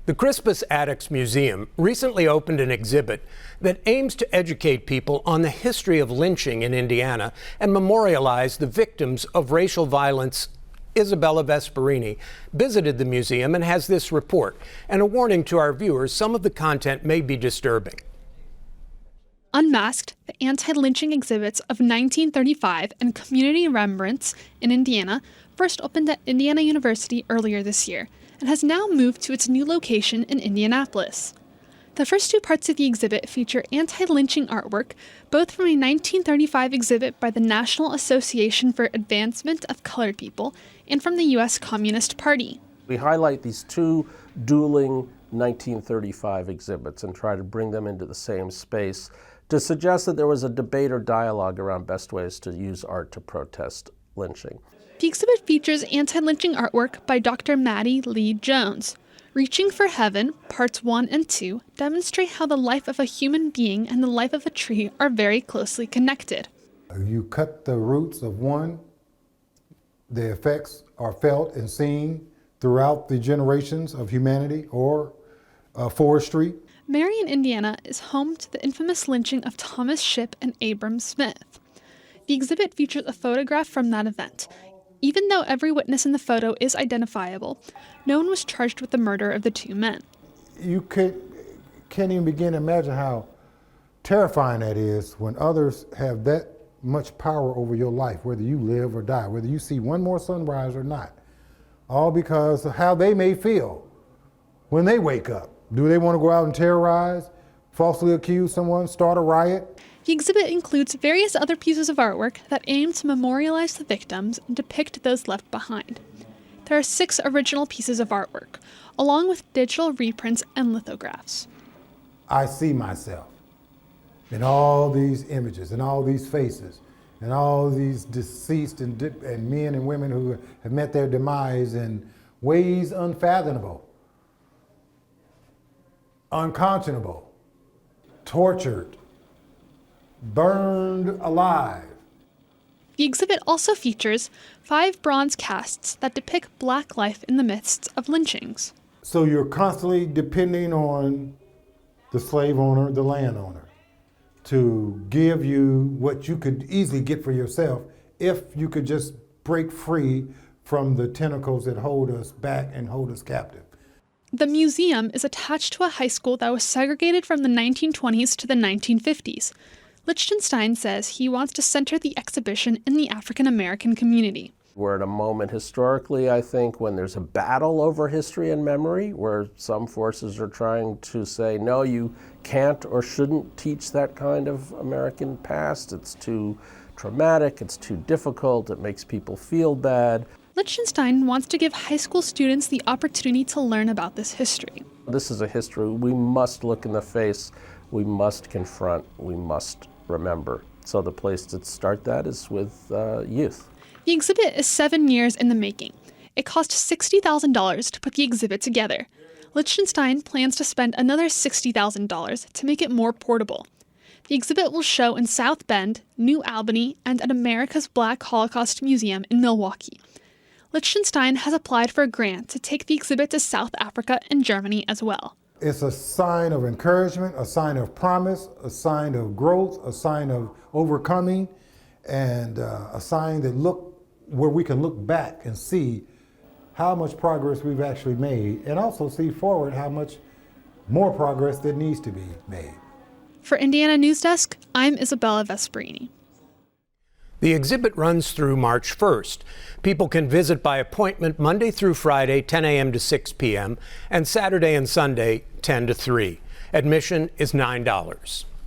The Crispus Attucks Museum recently opened an exhibit that aims to educate people on the history of lynching in Indiana and memorialize the victims of racial violence. Isabella Vesperini visited the museum and has this report, and a warning to our viewers: some of the content may be disturbing. Unmasked, the Anti-Lynching Exhibits of 1935 and Community Remembrance in Indiana first opened at Indiana University earlier this year and has now moved to its new location in Indianapolis. The first two parts of the exhibit feature anti-lynching artwork, both from a 1935 exhibit by the National Association for Advancement of Colored People and from the U.S. Communist Party. We highlight these two dueling 1935 exhibits and try to bring them into the same space to suggest that there was a debate or dialogue around best ways to use art to protest lynching. The exhibit features anti-lynching artwork by Dr. Maddie Lee Jones. Reaching for Heaven, Parts 1 and 2 demonstrate how the life of a human being and the life of a tree are very closely connected. You cut the roots of one, the effects are felt and seen throughout the generations of humanity or forestry. Marion, Indiana is home to the infamous lynching of Thomas Shipp and Abram Smith. The exhibit features a photograph from that event. Even though every witness in the photo is identifiable, no one was charged with the murder of the two men. You can't even begin to imagine how terrifying that is when others have that much power over your life, whether you live or die, whether you see one more sunrise or not, all because of how they may feel when they wake up. Do they want to go out and terrorize, falsely accuse someone, start a riot? The exhibit includes various other pieces of artwork that aim to memorialize the victims and depict those left behind. There are 6 original pieces of artwork, along with digital reprints and lithographs. I see myself in all these images and all these faces and all these deceased and men and women who have met their demise in ways unfathomable, unconscionable, tortured, burned alive. The exhibit also features 5 bronze casts that depict Black life in the midst of lynchings. So you're constantly depending on the slave owner, the landowner, to give you what you could easily get for yourself if you could just break free from the tentacles that hold us back and hold us captive. The museum is attached to a high school that was segregated from the 1920s to the 1950s. Lichtenstein says he wants to center the exhibition in the African-American community. We're at a moment historically, I think, when there's a battle over history and memory, where some forces are trying to say, no, you can't or shouldn't teach that kind of American past. It's too traumatic, it's too difficult, it makes people feel bad. Lichtenstein wants to give high school students the opportunity to learn about this history. This is a history we must look in the face, we must confront, we must remember. So the place to start that is with youth. The exhibit is 7 years in the making. It cost $60,000 to put the exhibit together. Lichtenstein plans to spend another $60,000 to make it more portable. The exhibit will show in South Bend, New Albany, and at America's Black Holocaust Museum in Milwaukee. Lichtenstein has applied for a grant to take the exhibit to South Africa and Germany as well. It's a sign of encouragement, a sign of promise, a sign of growth, a sign of overcoming, and a sign that where we can look back and see how much progress we've actually made, and also see forward how much more progress that needs to be made. For Indiana News Desk, I'm Isabella Vesperini. The exhibit runs through March 1st. People can visit by appointment Monday through Friday, 10 a.m. to 6 p.m., and Saturday and Sunday, 10 to 3. Admission is $9.